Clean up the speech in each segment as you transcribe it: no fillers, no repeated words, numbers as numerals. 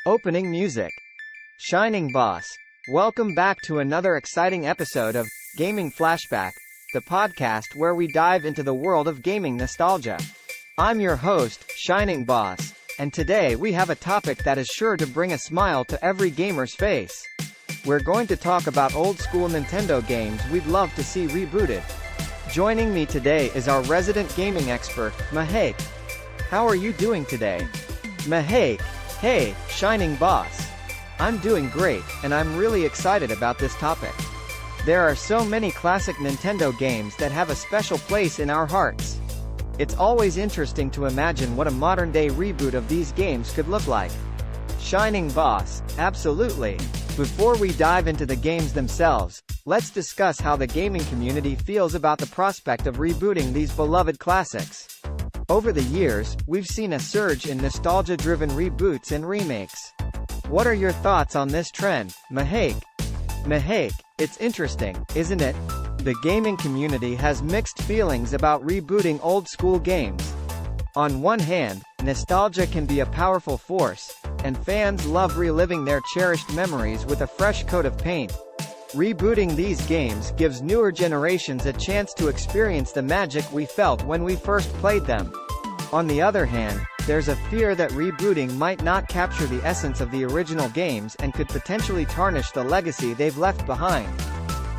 Opening music. Shining Boss. Welcome back to another exciting episode of Gaming Flashback, the podcast where we dive into the world of gaming nostalgia. I'm your host, Shining Boss, and today we have a topic that is sure to bring a smile to every gamer's face. We're going to talk about old-school Nintendo games we'd love to see rebooted. Joining me today is our resident gaming expert, Mahek. How are you doing today? Mahek. Hey, Shining Boss. I'm doing great, and I'm really excited about this topic. There are so many classic Nintendo games that have a special place in our hearts. It's always interesting to imagine what a modern-day reboot of these games could look like. Shining Boss, absolutely. Before we dive into the games themselves, let's discuss how the gaming community feels about the prospect of rebooting these beloved classics. Over the years, we've seen a surge in nostalgia-driven reboots and remakes. What are your thoughts on this trend, Mahek? Mahek, it's interesting, isn't it? The gaming community has mixed feelings about rebooting old-school games. On one hand, nostalgia can be a powerful force, and fans love reliving their cherished memories with a fresh coat of paint. Rebooting these games gives newer generations a chance to experience the magic we felt when we first played them. On the other hand, there's a fear that rebooting might not capture the essence of the original games and could potentially tarnish the legacy they've left behind.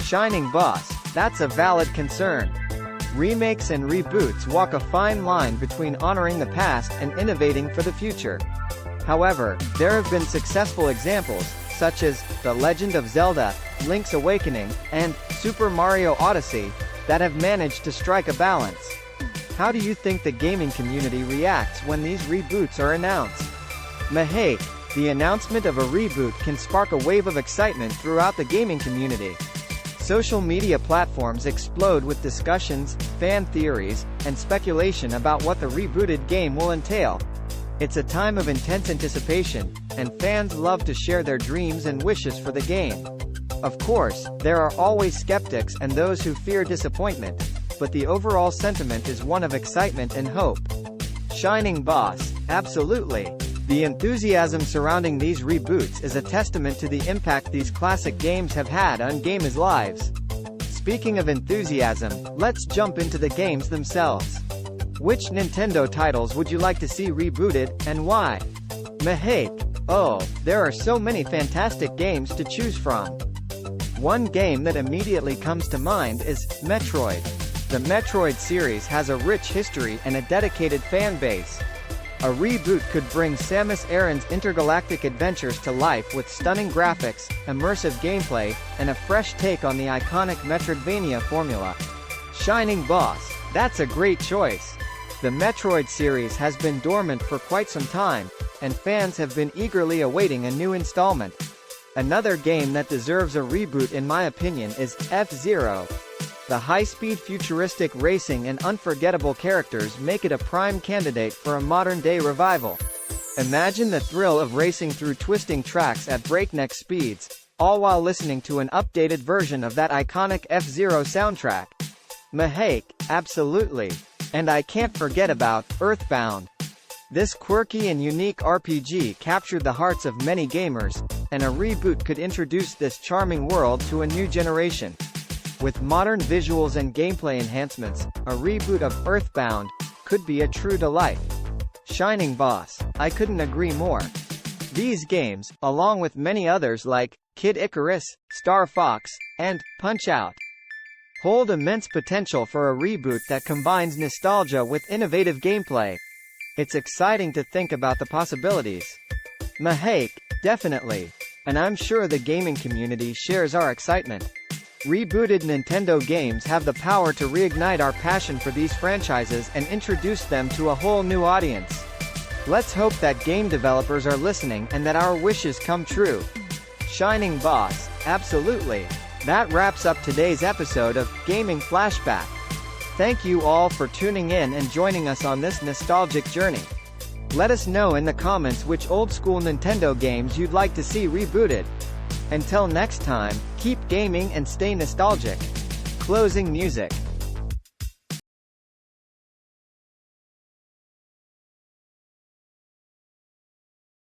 Shining Boss, that's a valid concern. Remakes and reboots walk a fine line between honoring the past and innovating for the future. However, there have been successful examples, such as The Legend of Zelda, Link's Awakening, and Super Mario Odyssey, that have managed to strike a balance. How do you think the gaming community reacts when these reboots are announced? Mahek, the announcement of a reboot can spark a wave of excitement throughout the gaming community. Social media platforms explode with discussions, fan theories, and speculation about what the rebooted game will entail. It's a time of intense anticipation, and fans love to share their dreams and wishes for the game. Of course, there are always skeptics and those who fear disappointment, but the overall sentiment is one of excitement and hope. Shining Boss, absolutely. The enthusiasm surrounding these reboots is a testament to the impact these classic games have had on gamers' lives. Speaking of enthusiasm, let's jump into the games themselves. Which Nintendo titles would you like to see rebooted, and why? Mahek. Oh, there are so many fantastic games to choose from. One game that immediately comes to mind is Metroid. The Metroid series has a rich history and a dedicated fan base. A reboot could bring Samus Aran's intergalactic adventures to life with stunning graphics, immersive gameplay, and a fresh take on the iconic Metroidvania formula. Shining Boss, that's a great choice. The Metroid series has been dormant for quite some time, and fans have been eagerly awaiting a new installment. Another game that deserves a reboot in my opinion is F-Zero. The high-speed futuristic racing and unforgettable characters make it a prime candidate for a modern-day revival. Imagine the thrill of racing through twisting tracks at breakneck speeds, all while listening to an updated version of that iconic F-Zero soundtrack. Mahek, absolutely. And I can't forget about Earthbound. This quirky and unique RPG captured the hearts of many gamers, and a reboot could introduce this charming world to a new generation. With modern visuals and gameplay enhancements, a reboot of Earthbound could be a true delight. Shining Boss, I couldn't agree more. These games, along with many others like Kid Icarus, Star Fox, and Punch-Out!, hold immense potential for a reboot that combines nostalgia with innovative gameplay. It's exciting to think about the possibilities. Mahek, definitely. And I'm sure the gaming community shares our excitement. Rebooted Nintendo games have the power to reignite our passion for these franchises and introduce them to a whole new audience. Let's hope that game developers are listening and that our wishes come true. Shining Boss, absolutely. That wraps up today's episode of Gaming Flashback. Thank you all for tuning in and joining us on this nostalgic journey. Let us know in the comments which old-school Nintendo games you'd like to see rebooted. Until next time, keep gaming and stay nostalgic. Closing music.